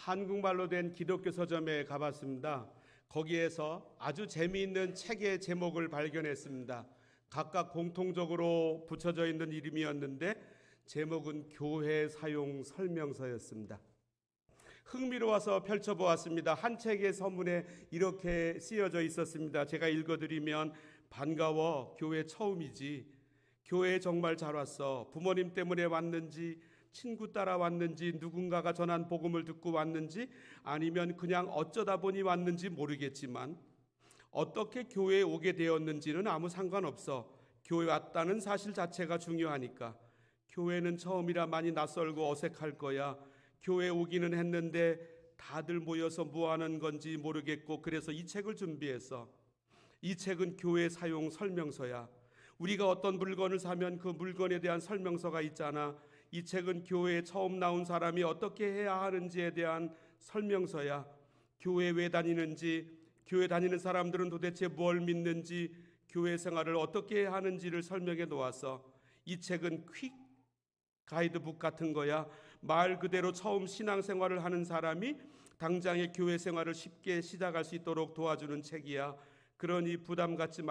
한국말로 된 기독교 서점에 가봤습니다. 거기에서 아주 재미있는 책의 제목을 발견했습니다. 각각 공통적으로 붙여져 있는 이름이었는데 제목은 교회 사용 설명서였습니다. 흥미로워서 펼쳐보았습니다. 한 책의 서문에 이렇게 쓰여져 있었습니다. 제가 읽어드리면, 반가워, 교회 처음이지. 교회에 정말 잘 왔어. 부모님 때문에 왔는지, 친구 따라 왔는지, 누군가가 전한 복음을 듣고 왔는지, 아니면 그냥 어쩌다 보니 왔는지 모르겠지만 어떻게 교회에 오게 되었는지는 아무 상관없어. 교회 왔다는 사실 자체가 중요하니까. 교회는 처음이라 많이 낯설고 어색할 거야. 교회에 오기는 했는데 다들 모여서 뭐 하는 건지 모르겠고, 그래서 이 책을 준비했어. 이 책은 교회 사용 설명서야. 우리가 어떤 물건을 사면 그 물건에 대한 설명서가 있잖아. 이 책은 교회에 처음 나온 사람이 어떻게 해야 하는지에 대한 설명서야. 교회 왜 다니는지, 교회 다니는 사람들은 도대체 뭘 믿는지, 교회 생활을 어떻게 해야 하는지를 설명해 놓았어. 이 책은 퀵 가이드북 같은 거야. 말 그대로 처음 신앙생활을 하는 사람이 당장의 교회 생활을 쉽게 시작할 수 있도록 도와주는 책이야. 그러니 부담 갖지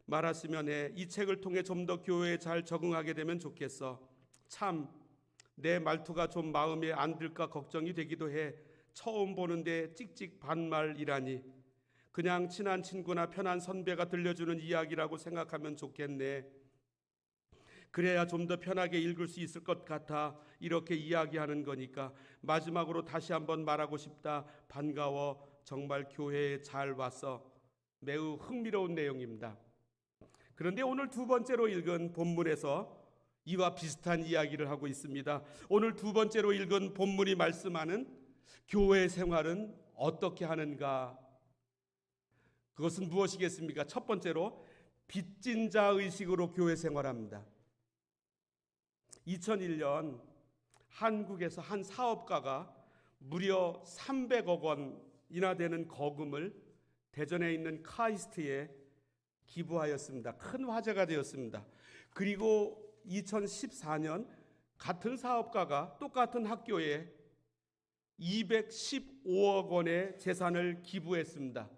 말았으면 해. 이 책을 통해 좀 더 교회에 잘 적응하게 되면 좋겠어. 참, 내 말투가 좀 마음에 안 들까 걱정이 되기도 해. 처음 보는데 찍찍 반말이라니. 그냥 친한 친구나 편한 선배가 들려주는 이야기라고 생각하면 좋겠네. 그래야 좀 더 편하게 읽을 수 있을 것 같아. 이렇게 이야기하는 거니까. 마지막으로 다시 한번 말하고 싶다. 반가워. 정말 교회에 잘 왔어. 매우 흥미로운 내용입니다. 그런데 오늘 두 번째로 읽은 본문에서 이와 비슷한 이야기를 하고 있습니다. 오늘 두 번째로 읽은 본문이 말씀하는 교회 생활은 어떻게 하는가? 그것은 무엇이겠습니까? 첫 번째로 빚진 자 의식으로 교회 생활합니다. 2001년 한국에서 한 사업가가 무려 300억 원이나 되는 거금을 대전에 있는 카이스트에 기부하였습니다. 큰 화제가 되었습니다. 그리고 2014년 같은 사업가가 똑같은 학교에 215억 원의 재산을 기부했습니다.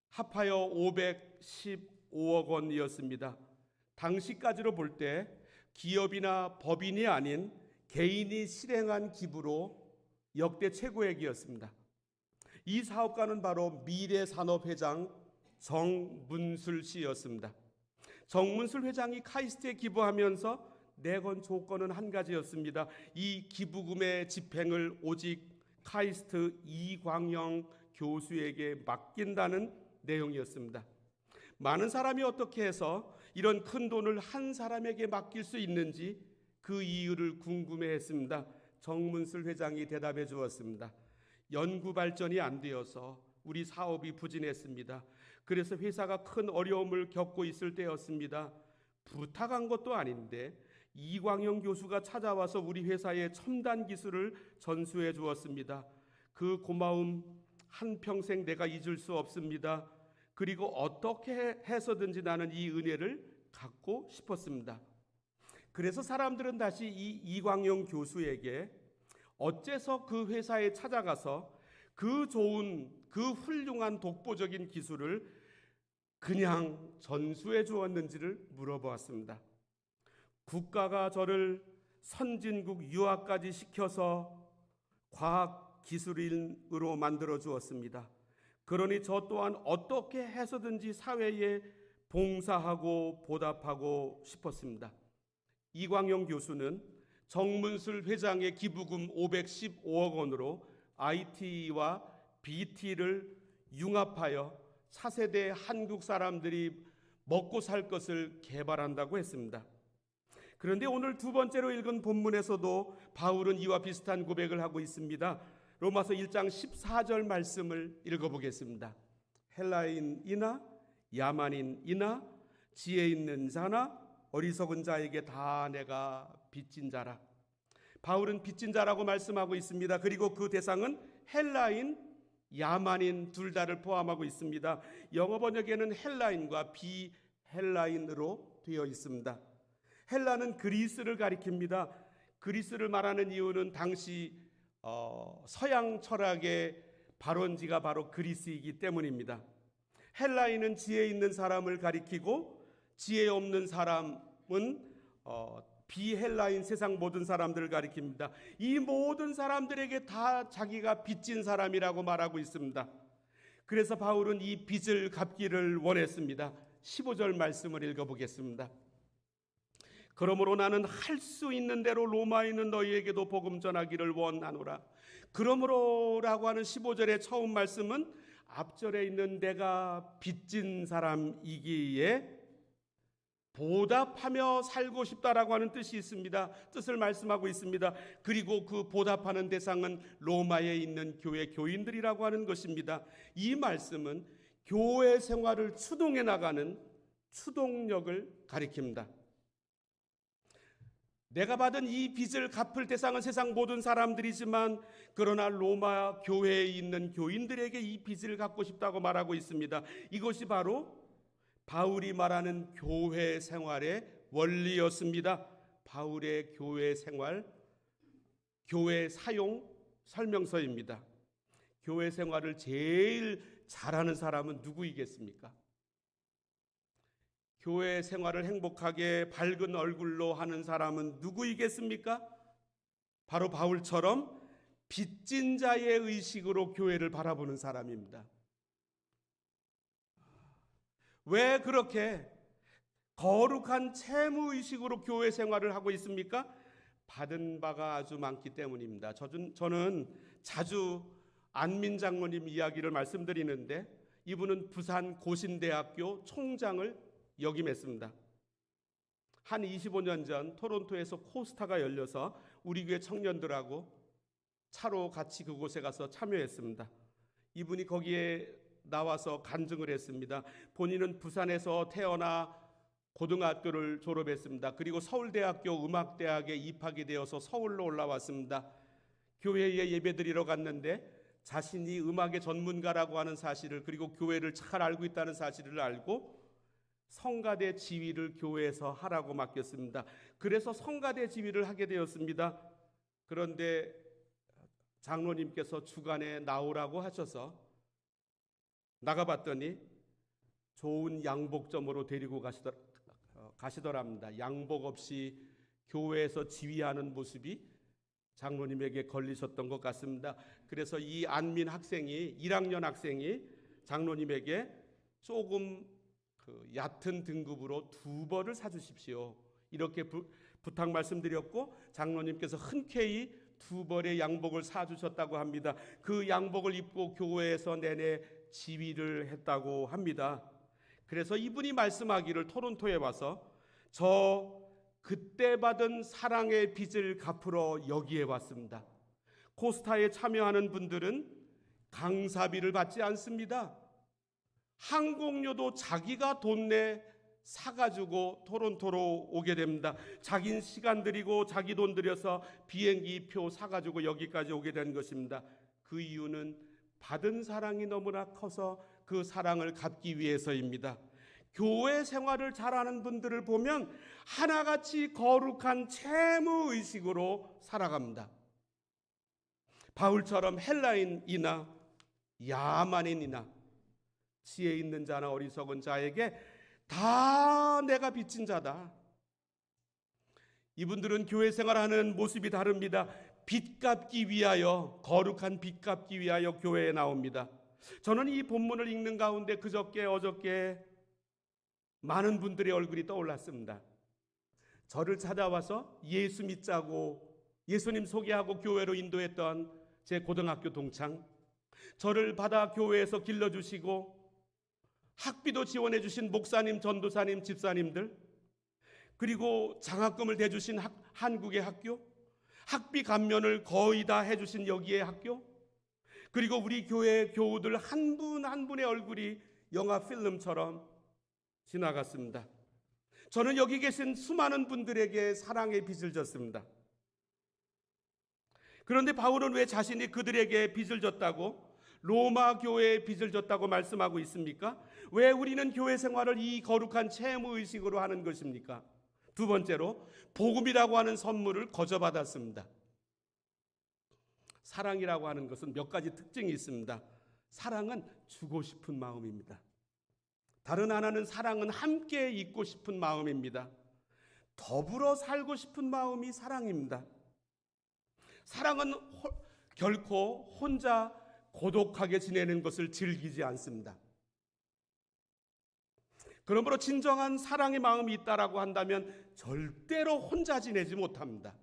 합하여 515억 원이었습니다. 당시까지로 볼 때 기업이나 법인이 아닌 개인이 실행한 기부로 역대 최고액이었습니다. 이 사업가는 바로 미래산업회장 정문술 씨였습니다. 정문술 회장이 카이스트에 기부하면서 내건 조건은 한 가지였습니다. 이 기부금의 집행을 오직 카이스트 이광영 교수에게 맡긴다는 내용이었습니다. 많은 사람이 어떻게 해서 이런 큰 돈을 한 사람에게 맡길 수 있는지 그 이유를 궁금해했습니다. 정문술 회장이 대답해 주었습니다. 연구 발전이 안 되어서 우리 사업이 부진했습니다. 그래서 회사가 큰 어려움을 겪고 있을 때였습니다. 부탁한 것도 아닌데 이광영 교수가 찾아와서 우리 회사의 첨단 기술을 전수해 주었습니다. 그 고마움 한평생 내가 잊을 수 없습니다. 그리고 어떻게 해서든지 나는 이 은혜를 갖고 싶었습니다. 그래서 사람들은 다시 이 이광영 교수에게 어째서 그 회사에 찾아가서 그 좋은, 그 훌륭한 독보적인 기술을 그냥 전수해 주었는지를 물어보았습니다. 국가가 저를 선진국 유학까지 시켜서 과학 기술인으로 만들어 주었습니다. 그러니 저 또한 어떻게 해서든지 사회에 봉사하고 보답하고 싶었습니다. 이광영 교수는 정문술 회장의 기부금 515억 원으로 IT와 BT를 융합하여 차세대 한국 사람들이 먹고 살 것을 개발한다고 했습니다. 그런데 오늘 두 번째로 읽은 본문에서도 바울은 이와 비슷한 고백을 하고 있습니다. 로마서 1장 14절 말씀을 읽어보겠습니다. 헬라인이나 야만인이나 지혜 있는 자나 어리석은 자에게 다 내가 빚진 자라. 바울은 빚진 자라고 말씀하고 있습니다. 그리고 그 대상은 헬라인, 야만인 둘 다를 포함하고 있습니다. 영어 번역에는 헬라인과 비헬라인으로 되어 있습니다. 헬라는 그리스를 가리킵니다. 그리스를 말하는 이유는 당시 서양 철학의 발원지가 바로 그리스이기 때문입니다. 헬라인은 지혜 있는 사람을 가리키고 지혜 없는 사람은 비헬라인 세상 모든 사람들을 가리킵니다. 이 모든 사람들에게 다 자기가 빚진 사람이라고 말하고 있습니다. 그래서 바울은 이 빚을 갚기를 원했습니다. 15절 말씀을 읽어보겠습니다. 그러므로 나는 할 수 있는 대로 로마에 있는 너희에게도 복음 전하기를 원하노라. 그러므로라고 하는 15절의 처음 말씀은 앞절에 있는 내가 빚진 사람이기에 보답하며 살고 싶다라고 하는 뜻이 있습니다. 뜻을 말씀하고 있습니다. 그리고 그 보답하는 대상은 로마에 있는 교회 교인들이라고 하는 것입니다. 이 말씀은 교회 생활을 추동해 나가는 추동력을 가리킵니다. 내가 받은 이 빚을 갚을 대상은 세상 모든 사람들이지만 그러나 로마 교회에 있는 교인들에게 이 빚을 갚고 싶다고 말하고 있습니다. 이것이 바로 바울이 말하는 교회 생활의 원리였습니다. 바울의 교회 생활, 교회 사용 설명서입니다. 교회 생활을 제일 잘하는 사람은 누구이겠습니까? 교회 생활을 행복하게 밝은 얼굴로 하는 사람은 누구이겠습니까? 바로 바울처럼 빚진 자의 의식으로 교회를 바라보는 사람입니다. 왜 그렇게 거룩한 채무의식으로 교회 생활을 하고 있습니까? 받은 바가 아주 많기 때문입니다. 저는 자주 안민 장로님 이야기를 말씀드리는데 이분은 부산 고신대학교 총장을 역임했습니다. 한 25년 전 토론토에서 코스타가 열려서 우리 교회 청년들하고 차로 같이 그곳에 가서 참여했습니다. 이분이 거기에 나와서 간증을 했습니다. 본인은 부산에서 태어나 고등학교를 졸업했습니다. 그리고 서울대학교 음악대학에 입학이 되어서 서울로 올라왔습니다. 교회에 예배드리러 갔는데 자신이 음악의 전문가라고 하는 사실을, 그리고 교회를 잘 알고 있다는 사실을 알고 성가대 지휘를 교회에서 하라고 맡겼습니다. 그래서 성가대 지휘를 하게 되었습니다. 그런데 장로님께서 주간에 나오라고 하셔서 나가봤더니 좋은 양복점으로 데리고 가시더랍니다. 양복 없이 교회에서 지휘하는 모습이 장로님에게 걸리셨던 것 같습니다. 그래서 이 안민 학생이 1학년 학생이 장로님에게 조금 얕은 등급으로 2벌을 사주십시오, 이렇게 부탁 말씀드렸고 장로님께서 흔쾌히 2벌의 양복을 사주셨다고 합니다. 그 양복을 입고 교회에서 내내 지휘를 했다고 합니다. 그래서 이분이 말씀하기를 토론토에 와서 저 그때 받은 사랑의 빚을 갚으러 여기에 왔습니다. 코스타에 참여하는 분들은 강사비를 받지 않습니다. 항공료도 자기가 돈 내 사가지고 토론토로 오게 됩니다. 자기 시간 들이고 자기 돈 들여서 비행기 표 사가지고 여기까지 오게 된 것입니다. 그 이유는 받은 사랑이 너무나 커서 그 사랑을 갚기 위해서입니다. 교회 생활을 잘하는 분들을 보면 하나같이 거룩한 채무의식으로 살아갑니다. 바울처럼 헬라인이나 야만인이나 지혜 있는 자나 어리석은 자에게 다 내가 빚진 자다. 이분들은 교회 생활하는 모습이 다릅니다. 빚 갚기 위하여, 거룩한 빚 갚기 위하여 교회에 나옵니다. 저는 이 본문을 읽는 가운데 그저께 어저께 많은 분들의 얼굴이 떠올랐습니다. 저를 찾아와서 예수 믿자고 예수님 소개하고 교회로 인도했던 제 고등학교 동창, 저를 받아 교회에서 길러주시고 학비도 지원해 주신 목사님, 전도사님, 집사님들, 그리고 장학금을 대주신 한국의 학교, 학비 감면을 거의 다 해주신 여기의 학교, 그리고 우리 교회 교우들 한 분 한 분의 얼굴이 영화 필름처럼 지나갔습니다. 저는 여기 계신 수많은 분들에게 사랑의 빚을 졌습니다. 그런데 바울은 왜 자신이 그들에게 빚을 졌다고, 로마 교회에 빚을 졌다고 말씀하고 있습니까? 왜 우리는 교회 생활을 이 거룩한 채무의식으로 하는 것입니까? 두 번째로 복음이라고 하는 선물을 거저받았습니다. 사랑이라고 하는 것은 몇 가지 특징이 있습니다. 사랑은 주고 싶은 마음입니다. 다른 하나는 사랑은 함께 있고 싶은 마음입니다. 더불어 살고 싶은 마음이 사랑입니다. 사랑은 결코 혼자 고독하게 지내는 것을 즐기지 않습니다. 그러므로 진정한 사랑의 마음이 있다라고 한다면 절대로 혼자 지내지 못합니다.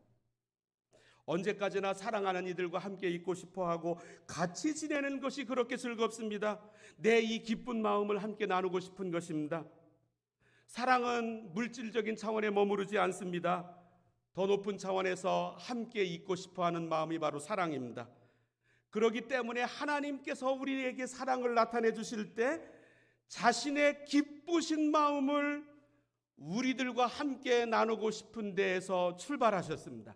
언제까지나 사랑하는 이들과 함께 있고 싶어하고 같이 지내는 것이 그렇게 즐겁습니다. 내 이 기쁜 마음을 함께 나누고 싶은 것입니다. 사랑은 물질적인 차원에 머무르지 않습니다. 더 높은 차원에서 함께 있고 싶어하는 마음이 바로 사랑입니다. 그렇기 때문에 하나님께서 우리에게 사랑을 나타내 주실 때 자신의 기쁘신 마음을 우리들과 함께 나누고 싶은 데에서 출발하셨습니다.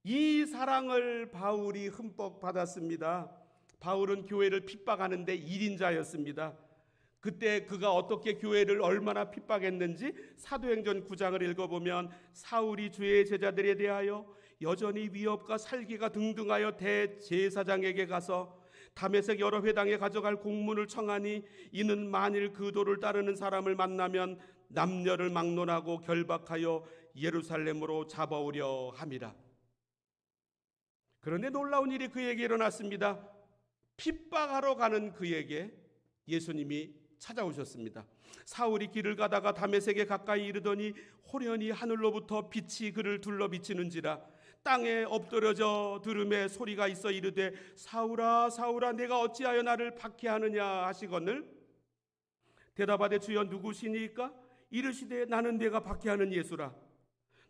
이 사랑을 바울이 흠뻑 받았습니다. 바울은 교회를 핍박하는데 1인자였습니다. 그때 그가 어떻게 교회를 얼마나 핍박했는지 사도행전 9장을 읽어보면 사울이 주의 제자들에 대하여 여전히 위협과 살기가 등등하여 대제사장에게 가서 다메섹 여러 회당에 가져갈 공문을 청하니 이는 만일 그 도를 따르는 사람을 만나면 남녀를 막론하고 결박하여 예루살렘으로 잡아오려 함이라. 그런데 놀라운 일이 그에게 일어났습니다. 핍박하러 가는 그에게 예수님이 찾아오셨습니다. 사울이 길을 가다가 다메섹에 가까이 이르더니 호련히 하늘로부터 빛이 그를 둘러 비치는지라. 땅에 엎드려져 들음에 소리가 있어 이르되 사울아 사울아 내가 어찌하여 나를 박해하느냐 하시거늘 대답하되 주여 누구시니까? 이르시되 나는 내가 박해하는 예수라.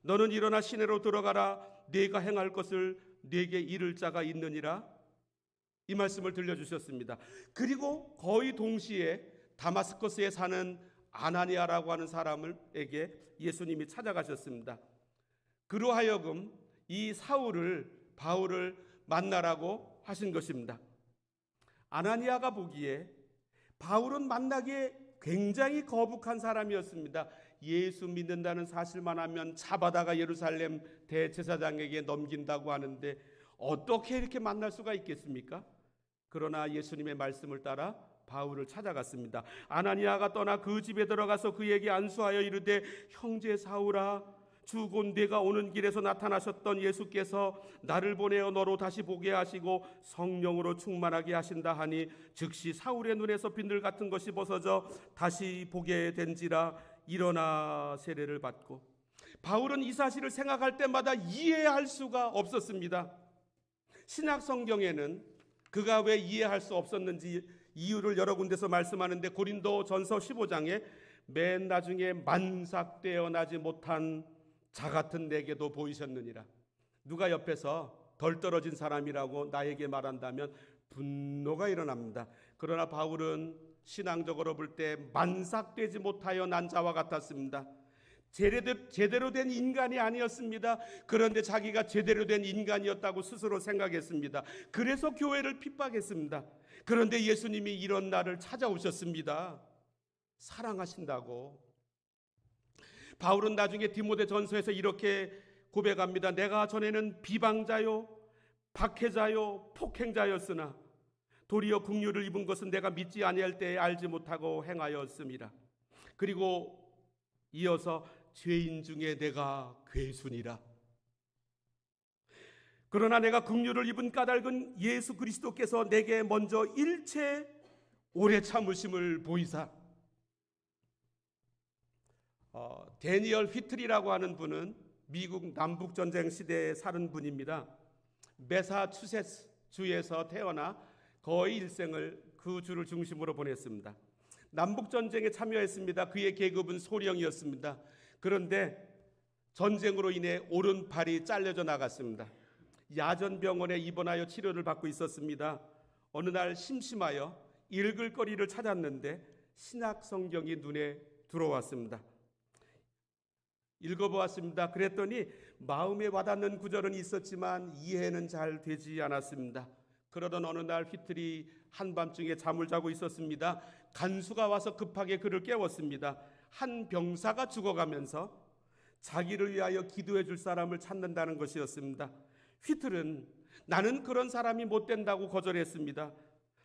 너는 일어나 시내로 들어가라. 네가 행할 것을 네게 이를 자가 있느니라. 이 말씀을 들려주셨습니다. 그리고 거의 동시에 다마스커스에 사는 아나니아라고 하는 사람에게 예수님이 찾아가셨습니다. 그로 하여금 이 사울을 바울을 만나라고 하신 것입니다. 아나니아가 보기에 바울은 만나기에 굉장히 거북한 사람이었습니다. 예수 믿는다는 사실만 하면 잡아다가 예루살렘 대제사장에게 넘긴다고 하는데 어떻게 이렇게 만날 수가 있겠습니까? 그러나 예수님의 말씀을 따라 바울을 찾아갔습니다. 아나니아가 떠나 그 집에 들어가서 그에게 안수하여 이르되 형제 사울아 주 곧 네가 오는 길에서 나타나셨던 예수께서 나를 보내어 너로 다시 보게 하시고 성령으로 충만하게 하신다 하니 즉시 사울의 눈에서 빈들 같은 것이 벗어져 다시 보게 된지라. 일어나 세례를 받고. 바울은 이 사실을 생각할 때마다 이해할 수가 없었습니다. 신약 성경에는 그가 왜 이해할 수 없었는지 이유를 여러 군데서 말씀하는데 고린도전서 15장에 맨 나중에 만삭되어 나지 못한 자 같은 내게도 보이셨느니라. 누가 옆에서 덜 떨어진 사람이라고 나에게 말한다면 분노가 일어납니다. 그러나 바울은 신앙적으로 볼 때 만삭되지 못하여 난 자와 같았습니다. 제대로 된 인간이 아니었습니다. 그런데 자기가 제대로 된 인간이었다고 스스로 생각했습니다. 그래서 교회를 핍박했습니다. 그런데 예수님이 이런 나를 찾아오셨습니다. 사랑하신다고. 바울은 나중에 디모데전서에서 이렇게 고백합니다. 내가 전에는 비방자요 박해자요 폭행자였으나 도리어 긍휼을 입은 것은 내가 믿지 아니할 때에 알지 못하고 행하였음이라. 그리고 이어서 죄인 중에 내가 괴순이라. 그러나 내가 긍휼을 입은 까닭은 예수 그리스도께서 내게 먼저 일체 오래 참으심을 보이사. 데니얼 휘틀이라고 하는 분은 미국 남북전쟁 시대에 사는 분입니다. 매사추세츠 주에서 태어나 거의 일생을 그 주를 중심으로 보냈습니다. 남북전쟁에 참여했습니다. 그의 계급은 소령이었습니다. 그런데 전쟁으로 인해 오른팔이 잘려져 나갔습니다. 야전병원에 입원하여 치료를 받고 있었습니다. 어느 날 심심하여 읽을 거리를 찾았는데 신약 성경이 눈에 들어왔습니다. 읽어보았습니다. 그랬더니 마음에 와닿는 구절은 있었지만 이해는 잘 되지 않았습니다. 그러던 어느 날 휘틀이 한밤중에 잠을 자고 있었습니다. 간수가 와서 급하게 그를 깨웠습니다. 한 병사가 죽어가면서 자기를 위하여 기도해 줄 사람을 찾는다는 것이었습니다. 휘틀은 나는 그런 사람이 못 된다고 거절했습니다.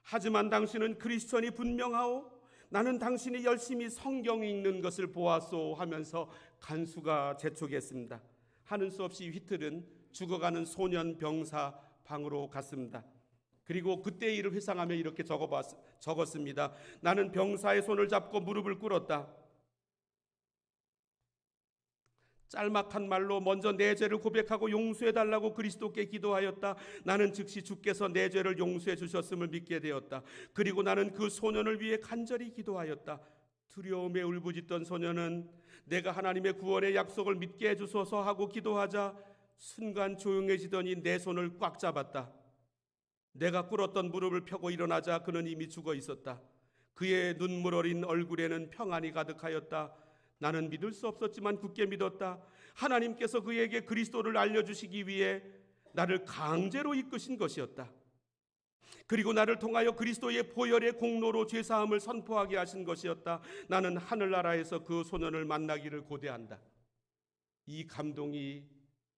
하지만 당신은 크리스천이 분명하오. 나는 당신이 열심히 성경 읽는 것을 보았소 하면서 간수가 재촉했습니다. 하는 수 없이 휘틀은 죽어가는 소년 병사 방으로 갔습니다. 그리고 그때의 일을 회상하며 이렇게 적었습니다. 나는 병사의 손을 잡고 무릎을 꿇었다. 짤막한 말로 먼저 내 죄를 고백하고 용서해달라고 그리스도께 기도하였다. 나는 즉시 주께서 내 죄를 용서해 주셨음을 믿게 되었다. 그리고 나는 그 소년을 위해 간절히 기도하였다. 두려움에 울부짖던 소년은 내가 하나님의 구원의 약속을 믿게 해주소서 하고 기도하자 순간 조용해지더니 내 손을 꽉 잡았다. 내가 꿇었던 무릎을 펴고 일어나자 그는 이미 죽어 있었다. 그의 눈물 어린 얼굴에는 평안이 가득하였다. 나는 믿을 수 없었지만 굳게 믿었다. 하나님께서 그에게 그리스도를 알려주시기 위해 나를 강제로 이끄신 것이었다. 그리고 나를 통하여 그리스도의 보혈의 공로로 죄사함을 선포하게 하신 것이었다. 나는 하늘나라에서 그 소년을 만나기를 고대한다. 이 감동이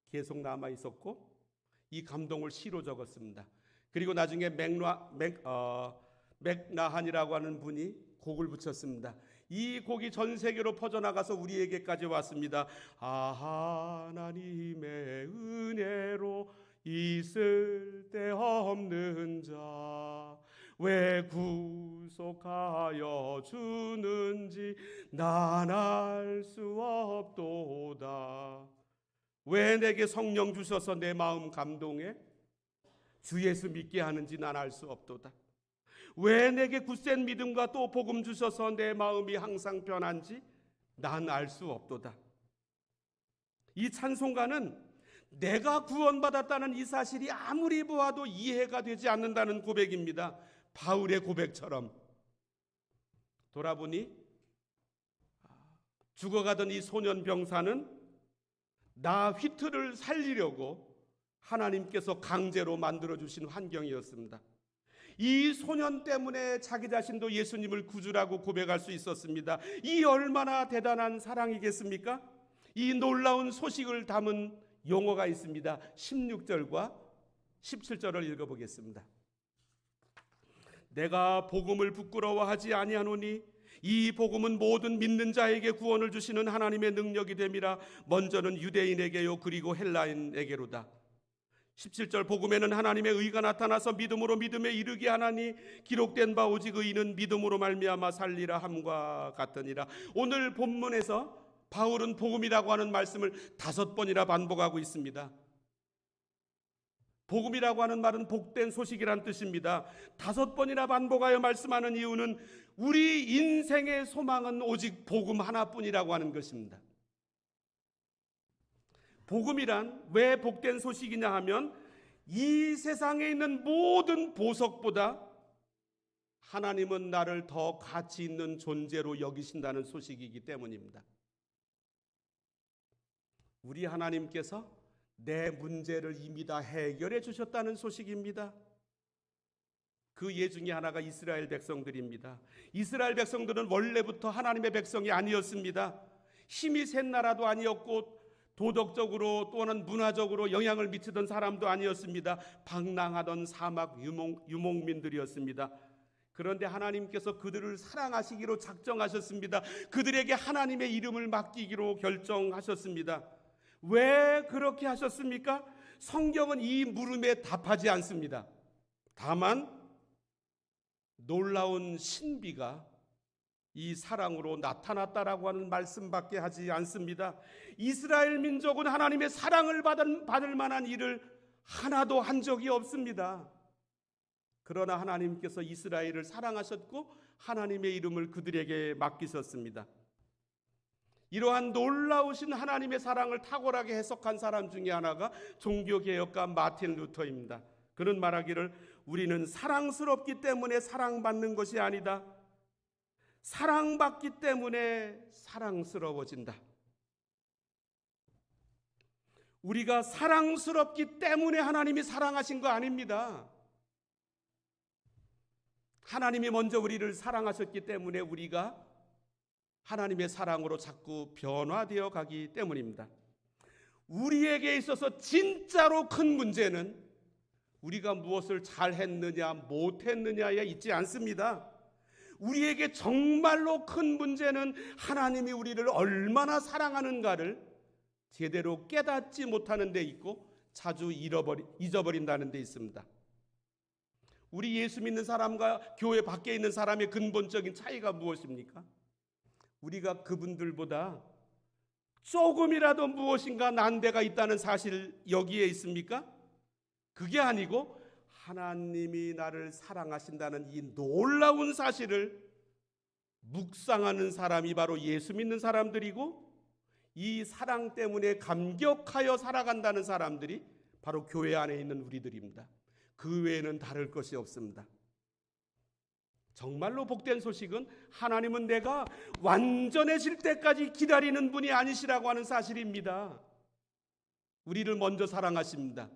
계속 남아 있었고 이 감동을 시로 적었습니다. 그리고 나중에 맥나한이라고 하는 분이 곡을 붙였습니다. 이 곡이 전 세계로 퍼져나가서 우리에게까지 왔습니다. 하나님의 은혜로 있을 데 없는 자 왜 구속하여 주는지 난 알 수 없도다. 왜 내게 성령 주셔서 내 마음 감동해? 주 예수 믿게 하는지 난 알 수 없도다. 왜 내게 굳센 믿음과 또 복음 주셔서 내 마음이 항상 변한지 난 알 수 없도다. 이 찬송가는 내가 구원받았다는 이 사실이 아무리 보아도 이해가 되지 않는다는 고백입니다. 바울의 고백처럼. 돌아보니 죽어가던 이 소년 병사는 나 휘트를 살리려고 하나님께서 강제로 만들어주신 환경이었습니다. 이 소년 때문에 자기 자신도 예수님을 구주라고 고백할 수 있었습니다. 이 얼마나 대단한 사랑이겠습니까? 이 놀라운 소식을 담은 용어가 있습니다. 16절과 17절을 읽어보겠습니다. 내가 복음을 부끄러워하지 아니하노니 이 복음은 모든 믿는 자에게 구원을 주시는 하나님의 능력이 됨이라. 먼저는 유대인에게요 그리고 헬라인에게로다. 17절 복음에는 하나님의 의가 나타나서 믿음으로 믿음에 이르게 하나니 기록된 바 오직 의인은 믿음으로 말미암아 살리라 함과 같으니라. 오늘 본문에서 바울은 복음이라고 하는 말씀을 5번이나 반복하고 있습니다. 복음이라고 하는 말은 복된 소식이란 뜻입니다. 5번이나 반복하여 말씀하는 이유는 우리 인생의 소망은 오직 복음 하나뿐이라고 하는 것입니다. 복음이란 왜 복된 소식이냐 하면 이 세상에 있는 모든 보석보다 하나님은 나를 더 가치 있는 존재로 여기신다는 소식이기 때문입니다. 우리 하나님께서 내 문제를 이미 다 해결해 주셨다는 소식입니다. 그 예 중에 하나가 이스라엘 백성들입니다. 이스라엘 백성들은 원래부터 하나님의 백성이 아니었습니다. 힘이 센 나라도 아니었고 도덕적으로 또는 문화적으로 영향을 미치던 사람도 아니었습니다. 방랑하던 사막 유목민들이었습니다. 그런데 하나님께서 그들을 사랑하시기로 작정하셨습니다. 그들에게 하나님의 이름을 맡기기로 결정하셨습니다. 왜 그렇게 하셨습니까? 성경은 이 물음에 답하지 않습니다. 다만 놀라운 신비가 이 사랑으로 나타났다라고 하는 말씀밖에 하지 않습니다. 이스라엘 민족은 하나님의 사랑을 받을 만한 일을 하나도 한 적이 없습니다. 그러나 하나님께서 이스라엘을 사랑하셨고 하나님의 이름을 그들에게 맡기셨습니다. 이러한 놀라우신 하나님의 사랑을 탁월하게 해석한 사람 중에 하나가 종교개혁가 마틴 루터입니다. 그는 말하기를 우리는 사랑스럽기 때문에 사랑받는 것이 아니다. 사랑받기 때문에 사랑스러워진다. 우리가 사랑스럽기 때문에 하나님이 사랑하신 거 아닙니다. 하나님이 먼저 우리를 사랑하셨기 때문에 우리가 하나님의 사랑으로 자꾸 변화되어 가기 때문입니다. 우리에게 있어서 진짜로 큰 문제는 우리가 무엇을 잘했느냐 못했느냐에 있지 않습니다. 우리에게 정말로 큰 문제는 하나님이 우리를 얼마나 사랑하는가를 제대로 깨닫지 못하는 데 있고 자주 잊어버린다는 데 있습니다. 우리 예수 믿는 사람과 교회 밖에 있는 사람의 근본적인 차이가 무엇입니까? 우리가 그분들보다 조금이라도 무엇인가 난데가 있다는 사실 여기에 있습니까? 그게 아니고 하나님이 나를 사랑하신다는 이 놀라운 사실을 묵상하는 사람이 바로 예수 믿는 사람들이고, 이 사랑 때문에 감격하여 살아간다는 사람들이 바로 교회 안에 있는 우리들입니다. 그 외에는 다를 것이 없습니다. 정말로 복된 소식은 하나님은 내가 완전해질 때까지 기다리는 분이 아니시라고 하는 사실입니다. 우리를 먼저 사랑하십니다.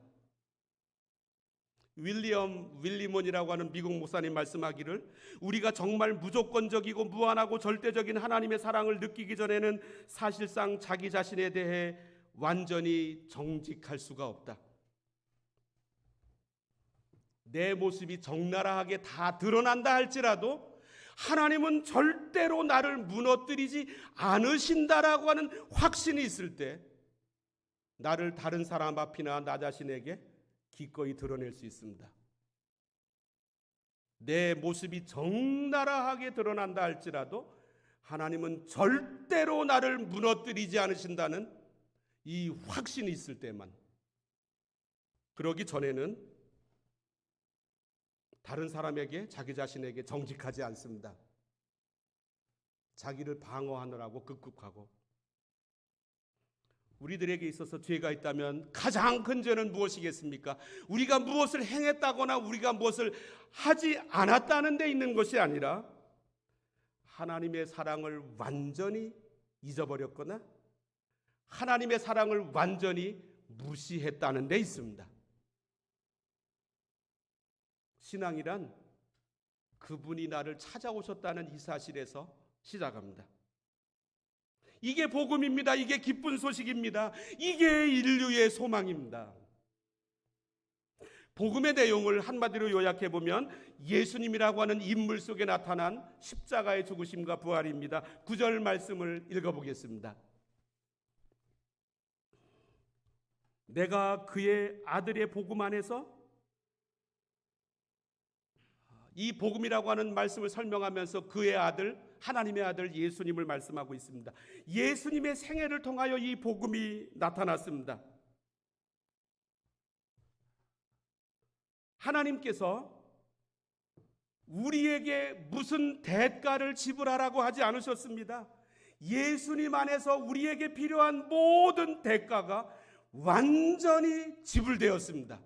윌리몬이라고 하는 미국 목사님 말씀하기를, 우리가 정말 무조건적이고 무한하고 절대적인 하나님의 사랑을 느끼기 전에는 사실상 자기 자신에 대해 완전히 정직할 수가 없다. 내 모습이 적나라하게 다 드러난다 할지라도 하나님은 절대로 나를 무너뜨리지 않으신다라고 하는 확신이 있을 때 나를 다른 사람 앞이나 나 자신에게 기꺼이 드러낼 수 있습니다. 내 모습이 적나라하게 드러난다 할지라도 하나님은 절대로 나를 무너뜨리지 않으신다는 이 확신이 있을 때만, 그러기 전에는 다른 사람에게, 자기 자신에게 정직하지 않습니다. 자기를 방어하느라고 급급하고. 우리들에게 있어서 죄가 있다면 가장 큰 죄는 무엇이겠습니까? 우리가 무엇을 행했다거나 우리가 무엇을 하지 않았다는 데 있는 것이 아니라 하나님의 사랑을 완전히 잊어버렸거나 하나님의 사랑을 완전히 무시했다는 데 있습니다. 신앙이란 그분이 나를 찾아오셨다는 이 사실에서 시작합니다. 이게 복음입니다. 이게 기쁜 소식입니다. 이게 인류의 소망입니다. 복음의 내용을 한마디로 요약해 보면 예수님이라고 하는 인물 속에 나타난 십자가의 죽으심과 부활입니다. 9절 말씀을 읽어보겠습니다. 내가 그의 아들의 복음 안에서, 이 복음이라고 하는 말씀을 설명하면서 그의 아들, 하나님의 아들 예수님을 말씀하고 있습니다. 예수님의 생애를 통하여 이 복음이 나타났습니다. 하나님께서 우리에게 무슨 대가를 지불하라고 하지 않으셨습니다. 예수님 안에서 우리에게 필요한 모든 대가가 완전히 지불되었습니다.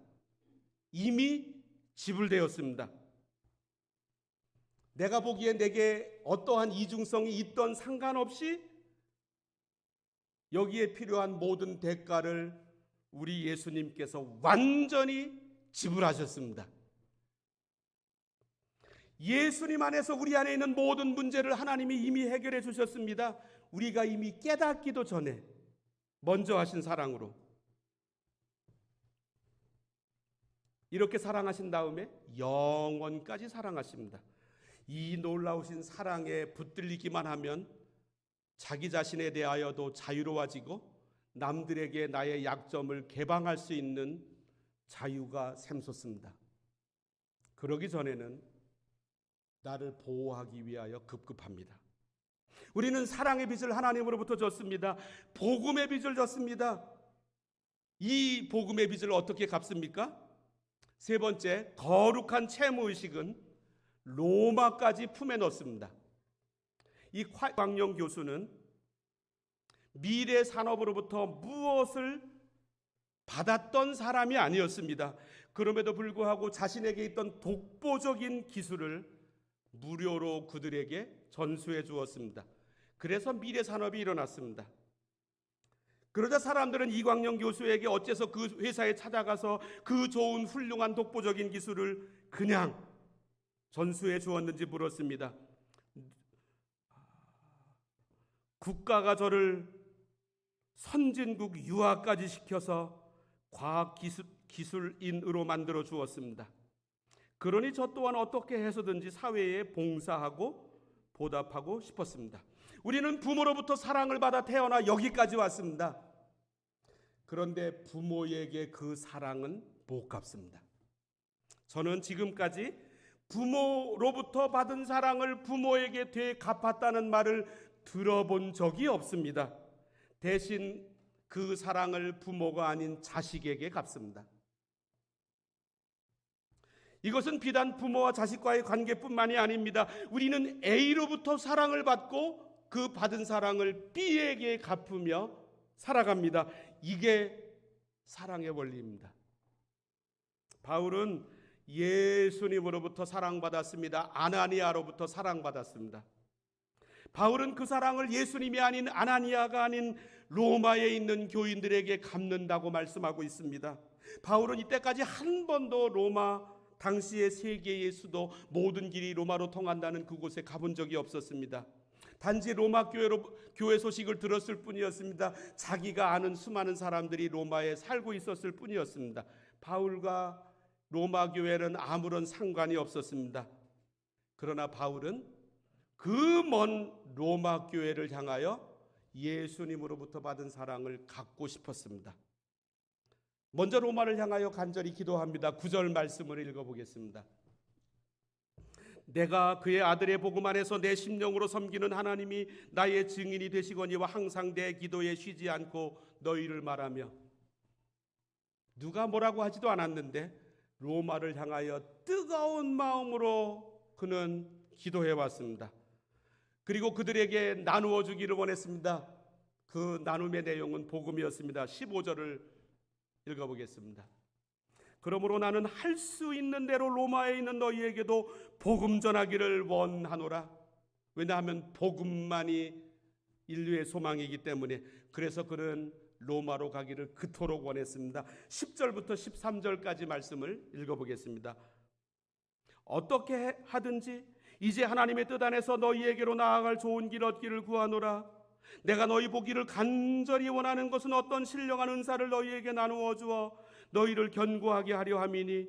이미 지불되었습니다. 내가 보기에 내게 어떠한 이중성이 있던 상관없이 여기에 필요한 모든 대가를 우리 예수님께서 완전히 지불하셨습니다. 예수님 안에서 우리 안에 있는 모든 문제를 하나님이 이미 해결해 주셨습니다. 우리가 이미 깨닫기도 전에 먼저 하신 사랑으로. 이렇게 사랑하신 다음에 영원까지 사랑하십니다. 이 놀라우신 사랑에 붙들리기만 하면 자기 자신에 대하여도 자유로워지고 남들에게 나의 약점을 개방할 수 있는 자유가 샘솟습니다. 그러기 전에는 나를 보호하기 위하여 급급합니다. 우리는 사랑의 빚을 하나님으로부터 졌습니다. 복음의 빚을 졌습니다. 이 복음의 빚을 어떻게 갚습니까? 세 번째, 거룩한 채무의식은 로마까지 품에 넣습니다. 이 광영 교수는 미래 산업으로부터 무엇을 받았던 사람이 아니었습니다. 그럼에도 불구하고 자신에게 있던 독보적인 기술을 무료로 그들에게 전수해 주었습니다. 그래서 미래 산업이 일어났습니다. 그러자 사람들은 이광영 교수에게 어째서 그 회사에 찾아가서 그 좋은 훌륭한 독보적인 기술을 그냥 전수해 주었는지 물었습니다. 국가가 저를 선진국 유학까지 시켜서 과학 기술인으로 만들어 주었습니다. 그러니 저 또한 어떻게 해서든지 사회에 봉사하고 보답하고 싶었습니다. 우리는 부모로부터 사랑을 받아 태어나 여기까지 왔습니다. 그런데 부모에게 그 사랑은 못 갚습니다. 저는 지금까지 부모로부터 받은 사랑을 부모에게 되갚았다는 말을 들어본 적이 없습니다. 대신 그 사랑을 부모가 아닌 자식에게 갚습니다. 이것은 비단 부모와 자식과의 관계뿐만이 아닙니다. 우리는 A로부터 사랑을 받고 그 받은 사랑을 B에게 갚으며 살아갑니다. 이게 사랑의 원리입니다. 바울은 예수님으로부터 사랑받았습니다. 아나니아로부터 사랑받았습니다. 바울은 그 사랑을 예수님이 아닌 아나니아가 아닌 로마에 있는 교인들에게 갚는다고 말씀하고 있습니다. 바울은 이때까지 한 번도 로마, 당시의 세계의 수도, 모든 길이 로마로 통한다는 그곳에 가본 적이 없었습니다. 단지 로마 교회 소식을 들었을 뿐이었습니다. 자기가 아는 수많은 사람들이 로마에 살고 있었을 뿐이었습니다. 바울과 로마 교회는 아무런 상관이 없었습니다. 그러나 바울은 그 먼 로마 교회를 향하여 예수님으로부터 받은 사랑을 갖고 싶었습니다. 먼저 로마를 향하여 간절히 기도합니다. 9절 말씀을 읽어보겠습니다. 내가 그의 아들의 복음 안에서 내 심령으로 섬기는 하나님이 나의 증인이 되시거니와 항상 내 기도에 쉬지 않고 너희를 말하며. 누가 뭐라고 하지도 않았는데 로마를 향하여 뜨거운 마음으로 그는 기도해 왔습니다. 그리고 그들에게 나누어 주기를 원했습니다. 그 나눔의 내용은 복음이었습니다. 15절을 읽어보겠습니다. 그러므로 나는 할 수 있는 대로 로마에 있는 너희에게도 복음 전하기를 원하노라. 왜냐하면 복음만이 인류의 소망이기 때문에. 그래서 그는 로마로 가기를 그토록 원했습니다. 10절부터 13절까지 말씀을 읽어보겠습니다. 어떻게 하든지 이제 하나님의 뜻 안에서 너희에게로 나아갈 좋은 길 얻기를 구하노라. 내가 너희 보기를 간절히 원하는 것은 어떤 신령한 은사를 너희에게 나누어 주어 너희를 견고하게 하려 함이니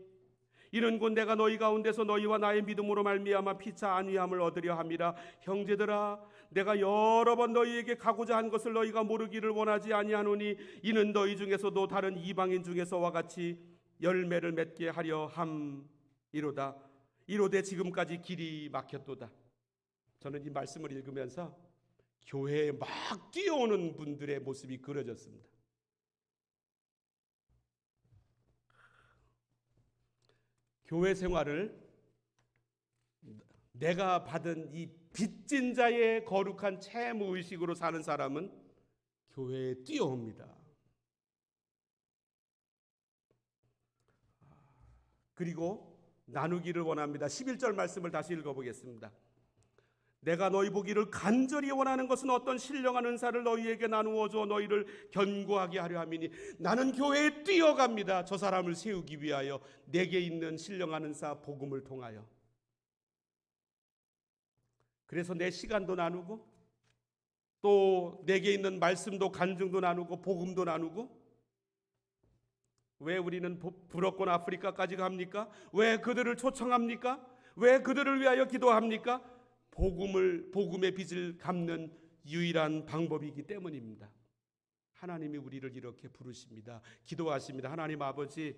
이는 곧 내가 너희 가운데서 너희와 나의 믿음으로 말미암아 피차 안위함을 얻으려 함이라. 형제들아, 내가 여러 번 너희에게 가고자 한 것을 너희가 모르기를 원하지 아니하노니 이는 너희 중에서도 다른 이방인 중에서와 같이 열매를 맺게 하려 함이로다. 이로되 지금까지 길이 막혔도다. 저는 이 말씀을 읽으면서 교회에 막 뛰어오는 분들의 모습이 그려졌습니다. 교회 생활을 내가 받은 이 빚진 자의 거룩한 채무의식으로 사는 사람은 교회에 뛰어옵니다. 그리고 나누기를 원합니다. 11절 말씀을 다시 읽어보겠습니다. 내가 너희 보기를 간절히 원하는 것은 어떤 신령한 은사를 너희에게 나누어 줘 너희를 견고하게 하려 함이니. 나는 교회에 뛰어갑니다. 저 사람을 세우기 위하여 내게 있는 신령한 은사 복음을 통하여. 그래서 내 시간도 나누고 또 내게 있는 말씀도 간증도 나누고 복음도 나누고. 왜 우리는 불었건 아프리카까지 갑니까? 왜 그들을 초청합니까? 왜 그들을 위하여 기도합니까? 복음의 빚을 갚는 유일한 방법이기 때문입니다. 하나님이 우리를 이렇게 부르십니다. 기도하십니다. 하나님 아버지,